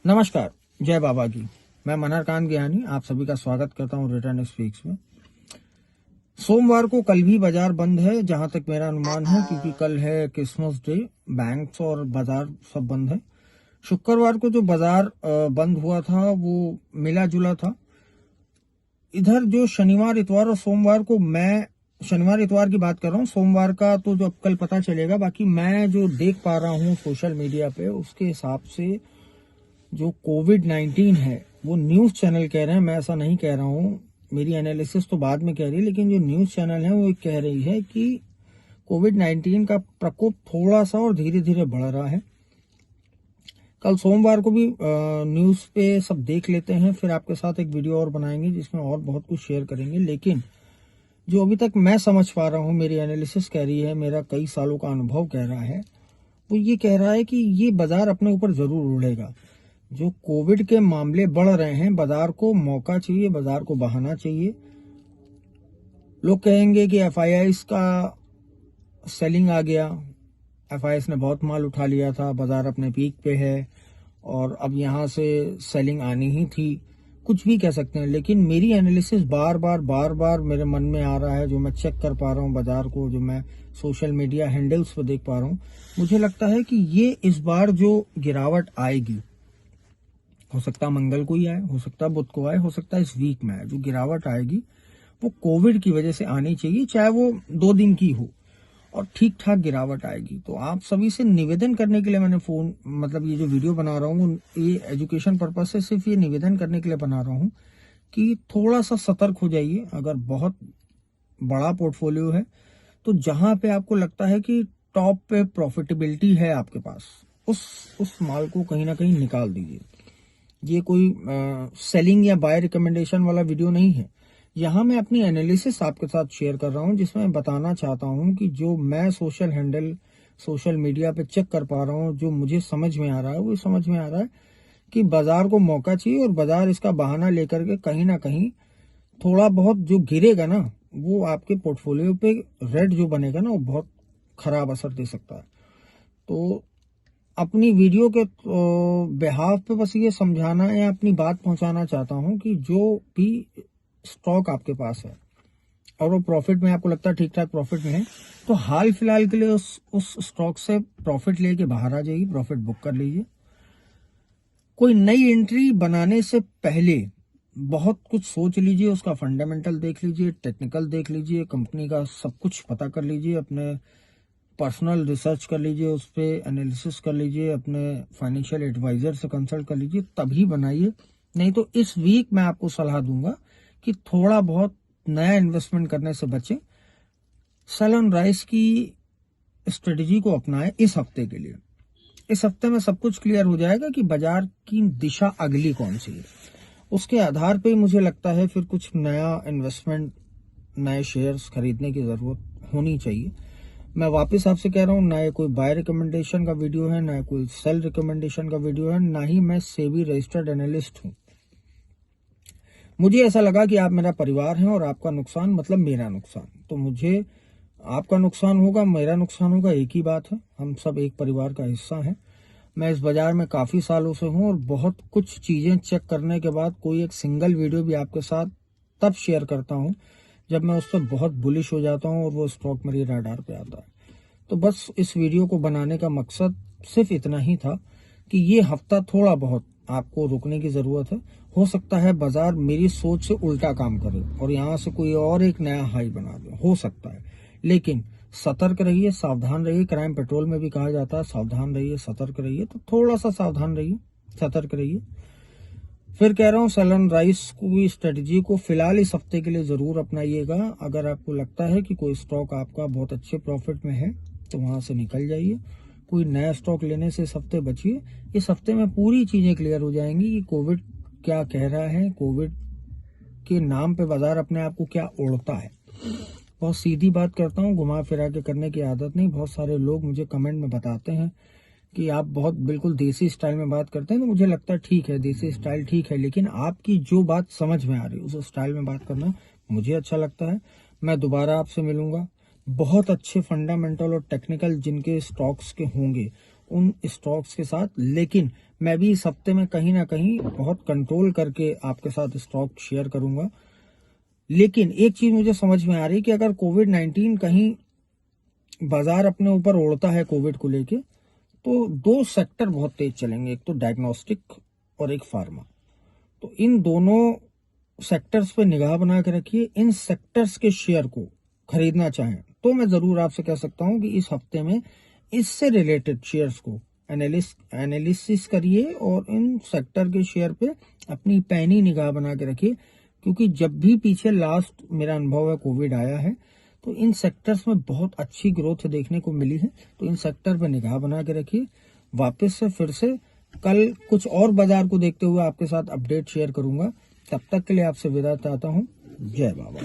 नमस्कार, जय बाबा की। मैं मनहरकांत ज्ञानी आप सभी का स्वागत करता हूं रिटर्न स्पीक्स में। सोमवार को कल भी बाजार बंद है, जहां तक मेरा अनुमान है, क्योंकि कल है क्रिसमस डे। बैंक्स और बाजार सब बंद है। शुक्रवार को जो बाजार बंद हुआ था वो मिला जुला था। इधर जो शनिवार इतवार और सोमवार को, मैं शनिवार इतवार की बात कर रहा हूँ, सोमवार का तो जो अब कल पता चलेगा। बाकी मैं जो देख पा रहा हूँ सोशल मीडिया पे, उसके हिसाब से जो कोविड-19 है वो न्यूज चैनल कह रहे हैं, मैं ऐसा नहीं कह रहा हूँ, मेरी एनालिसिस तो बाद में कह रही है, लेकिन जो न्यूज चैनल है वो कह रही है कि कोविड-19 का प्रकोप थोड़ा सा और धीरे धीरे बढ़ रहा है। कल सोमवार को भी न्यूज पे सब देख लेते हैं, फिर आपके साथ एक वीडियो और बनाएंगे जिसमें और बहुत कुछ शेयर करेंगे। लेकिन जो अभी तक मैं समझ पा रहा हूँ, मेरी एनालिसिस कह रही है, मेरा कई सालों का अनुभव कह रहा है, वो ये कह रहा है कि ये बाजार अपने ऊपर जरूर उड़ेगा। जो कोविड के मामले बढ़ रहे हैं, बाजार को मौका चाहिए, बाजार को बहाना चाहिए। लोग कहेंगे कि एफआईआईस का सेलिंग आ गया, एफआईआईस ने बहुत माल उठा लिया था, बाजार अपने पीक पे है और अब यहां से सेलिंग आनी ही थी। कुछ भी कह सकते हैं, लेकिन मेरी एनालिसिस बार बार मेरे मन में आ रहा है, जो मैं चेक कर पा रहा हूं बाजार को, जो मैं सोशल मीडिया हैंडल्स पर देख पा रहा हूं, मुझे लगता है कि ये इस बार जो गिरावट आएगी, हो सकता है मंगल को ही आए, हो सकता है बुध को आए, हो सकता है इस वीक में आए, जो गिरावट आएगी वो कोविड की वजह से आनी चाहिए, चाहे वो 2 दिन की हो, और ठीक ठाक गिरावट आएगी। तो आप सभी से निवेदन करने के लिए मैंने ये जो वीडियो बना रहा हूँ, ये एजुकेशन पर्पज से सिर्फ ये निवेदन करने के लिए बना रहा हूँ कि थोड़ा सा सतर्क हो जाइए। अगर बहुत बड़ा पोर्टफोलियो है तो जहां पे आपको लगता है कि टॉप पे प्रॉफिटेबिलिटी है आपके पास, उस माल को कहीं ना कहीं निकाल दीजिए। ये कोई सेलिंग या बाय रिकमेंडेशन वाला वीडियो नहीं है। यहाँ मैं अपनी एनालिसिस आपके साथ शेयर कर रहा हूँ, जिसमें मैं बताना चाहता हूँ कि जो मैं सोशल मीडिया पे चेक कर पा रहा हूँ, जो मुझे समझ में आ रहा है, वो समझ में आ रहा है कि बाजार को मौका चाहिए और बाजार इसका बहाना लेकर के कहीं ना कहीं थोड़ा बहुत जो गिरेगा ना, वो आपके पोर्टफोलियो पे रेड जो बनेगा ना, वो बहुत खराब असर दे सकता है। तो अपनी वीडियो के बिहाफ पे बस ये समझाना या अपनी बात पहुंचाना चाहता हूं कि जो भी स्टॉक आपके पास है और वो प्रॉफिट में, आपको लगता है ठीक ठाक प्रॉफिट में है, तो हाल फिलहाल के लिए उस स्टॉक से प्रॉफिट लेके बाहर आ जाइए, प्रॉफिट बुक कर लीजिए। कोई नई एंट्री बनाने से पहले बहुत कुछ सोच लीजिए, उसका फंडामेंटल देख लीजिए, टेक्निकल देख लीजिए, कंपनी का सब कुछ पता कर लीजिए, अपने पर्सनल रिसर्च कर लीजिए, उस पर एनालिसिस कर लीजिए, अपने फाइनेंशियल एडवाइजर से कंसल्ट कर लीजिए, तभी बनाइए। नहीं तो इस वीक मैं आपको सलाह दूंगा कि थोड़ा बहुत नया इन्वेस्टमेंट करने से बचें। सेल ऑन राइज की स्ट्रेटेजी को अपनाएं इस हफ्ते के लिए। इस हफ्ते में सब कुछ क्लियर हो जाएगा कि बाजार की दिशा अगली कौन सी है। उसके आधार पे मुझे लगता है फिर कुछ नया इन्वेस्टमेंट, नए शेयर्स खरीदने की जरूरत होनी चाहिए। मैं वापस आपसे कह रहा हूँ, ना ये कोई बाय रिकमेंडेशन का वीडियो है, ना कोई सेल रिकमेंडेशन का वीडियो है, ना ही मैं सेबी रजिस्टर्ड एनालिस्ट हूँ। मुझे ऐसा लगा कि आप मेरा परिवार हैं और आपका नुकसान मतलब मेरा नुकसान, तो मुझे आपका नुकसान होगा, मेरा नुकसान होगा, एक ही बात है। हम सब एक परिवार का हिस्सा हैं। मैं इस बाजार में काफी सालों से हूँ और बहुत कुछ चीजें चेक करने के बाद कोई एक सिंगल वीडियो भी आपके साथ तब शेयर करता हूँ जब मैं उस पर बहुत बुलिश हो जाता हूँ और वो स्टॉक मेरी रडार पे आता है। तो बस इस वीडियो को बनाने का मकसद सिर्फ इतना ही था कि ये हफ्ता थोड़ा बहुत आपको रुकने की जरूरत है। हो सकता है बाजार मेरी सोच से उल्टा काम करे और यहाँ से कोई और एक नया हाई बना दे, हो सकता है। लेकिन सतर्क रहिए, सावधान रहिए। क्राइम पेट्रोल में भी कहा जाता है सावधान रहिए, सतर्क रहिए। तो थोड़ा सा सावधान रहिए, सतर्क रहिए। फिर कह रहा हूँ, सेल ऑन राइज की स्ट्रेटेजी को फिलहाल इस हफ्ते के लिए जरूर अपनाइएगा। अगर आपको लगता है कि कोई स्टॉक आपका बहुत अच्छे प्रॉफिट में है तो वहां से निकल जाइए। कोई नया स्टॉक लेने से इस हफ्ते बचिए। इस हफ्ते में पूरी चीजें क्लियर हो जाएंगी कि कोविड क्या कह रहा है, कोविड के नाम पे बाजार अपने आप को क्या ओढ़ता है। बहुत सीधी बात करता हूँ, घुमा फिरा के करने की आदत नहीं। बहुत सारे लोग मुझे कमेंट में बताते हैं कि आप बहुत बिल्कुल देसी स्टाइल में बात करते हैं, तो मुझे लगता है ठीक है, देसी स्टाइल ठीक है, लेकिन आपकी जो बात समझ में आ रही है उस स्टाइल में बात करना मुझे अच्छा लगता है। मैं दोबारा आपसे मिलूंगा बहुत अच्छे फंडामेंटल और टेक्निकल जिनके स्टॉक्स के होंगे उन स्टॉक्स के साथ, लेकिन मैं भी इस हफ्ते में कहीं ना कहीं बहुत कंट्रोल करके आपके साथ स्टॉक शेयर करूंगा। लेकिन एक चीज मुझे समझ में आ रही कि अगर कोविड-19 कहीं बाजार अपने ऊपर ओढ़ता है कोविड को लेके, तो दो सेक्टर बहुत तेज चलेंगे, एक तो डायग्नोस्टिक और एक फार्मा। तो इन दोनों सेक्टर्स पे निगाह बना के रखिए। इन सेक्टर्स के शेयर को खरीदना चाहें तो मैं जरूर आपसे कह सकता हूं कि इस हफ्ते में इससे रिलेटेड शेयर्स को एनालिसिस करिए और इन सेक्टर के शेयर पे अपनी पैनी निगाह बना के रखिए, क्योंकि जब भी पीछे लास्ट मेरा अनुभव है कोविड आया है तो इन सेक्टर्स में बहुत अच्छी ग्रोथ देखने को मिली है। तो इन सेक्टर पे निगाह बना के रखिए। वापस से फिर से कल कुछ और बाजार को देखते हुए आपके साथ अपडेट शेयर करूंगा। तब तक के लिए आपसे विदा चाहता हूं। जय बाबा।